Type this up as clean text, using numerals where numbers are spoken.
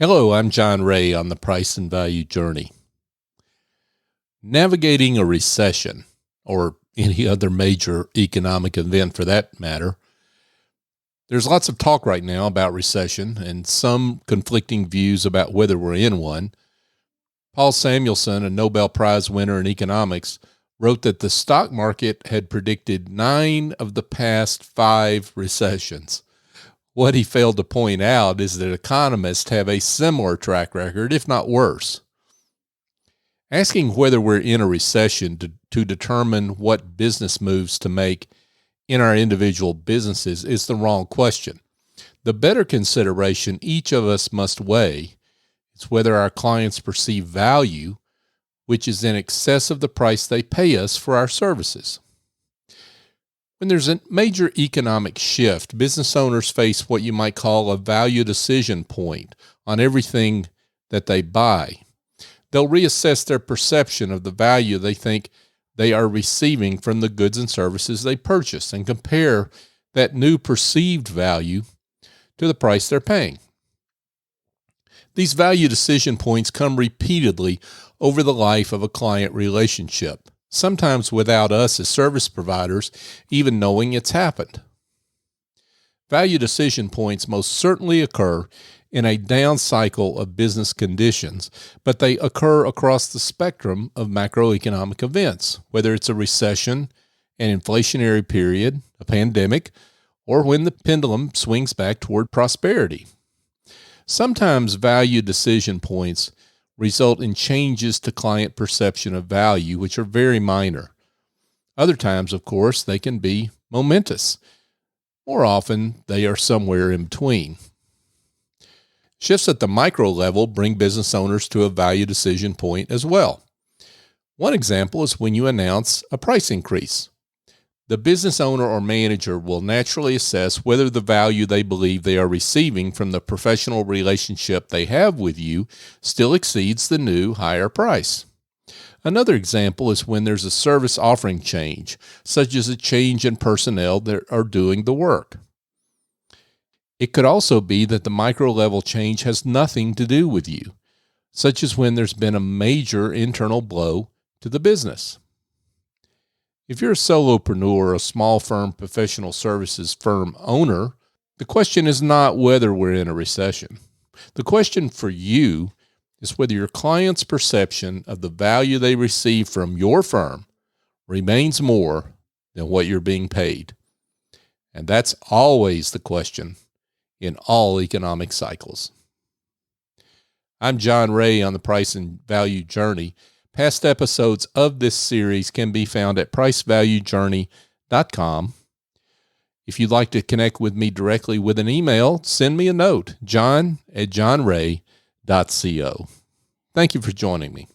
Hello, I'm John Ray on the Price and Value Journey. Navigating a recession, or any other major economic event for that matter, there's lots of talk right now about recession and some conflicting views about whether we're in one. Paul Samuelson, a Nobel Prize winner in economics, wrote that the stock market had predicted 9 of the past 5 recessions. What he failed to point out is that economists have a similar track record, if not worse. Asking whether we're in a recession to determine what business moves to make in our individual businesses is the wrong question. The better consideration each of us must weigh is whether our clients perceive value, which is in excess of the price they pay us for our services. When there's a major economic shift, business owners face what you might call a value decision point on everything that they buy. They'll reassess their perception of the value they think they are receiving from the goods and services they purchase and compare that new perceived value to the price they're paying. These value decision points come repeatedly over the life of a client relationship, sometimes without us as service providers even knowing it's happened. Value decision points most certainly occur in a down cycle of business conditions, but they occur across the spectrum of macroeconomic events, whether it's a recession, an inflationary period, a pandemic, or when the pendulum swings back toward prosperity. Sometimes value decision points result in changes to client perception of value, which are very minor. Other times, of course, they can be momentous. More often, they are somewhere in between. Shifts at the micro level bring business owners to a value decision point as well. One example is when you announce a price increase. The business owner or manager will naturally assess whether the value they believe they are receiving from the professional relationship they have with you still exceeds the new, higher price. Another example is when there's a service offering change, such as a change in personnel that are doing the work. It could also be that the micro-level change has nothing to do with you, such as when there's been a major internal blow to the business. If you're a solopreneur or a small firm professional services firm owner, the question is not whether we're in a recession. The question for you is whether your client's perception of the value they receive from your firm remains more than what you're being paid. And that's always the question in all economic cycles. I'm John Ray on the Price and Value Journey. Past episodes of this series can be found at pricevaluejourney.com. If you'd like to connect with me directly with an email, send me a note, john@johnray.co. Thank you for joining me.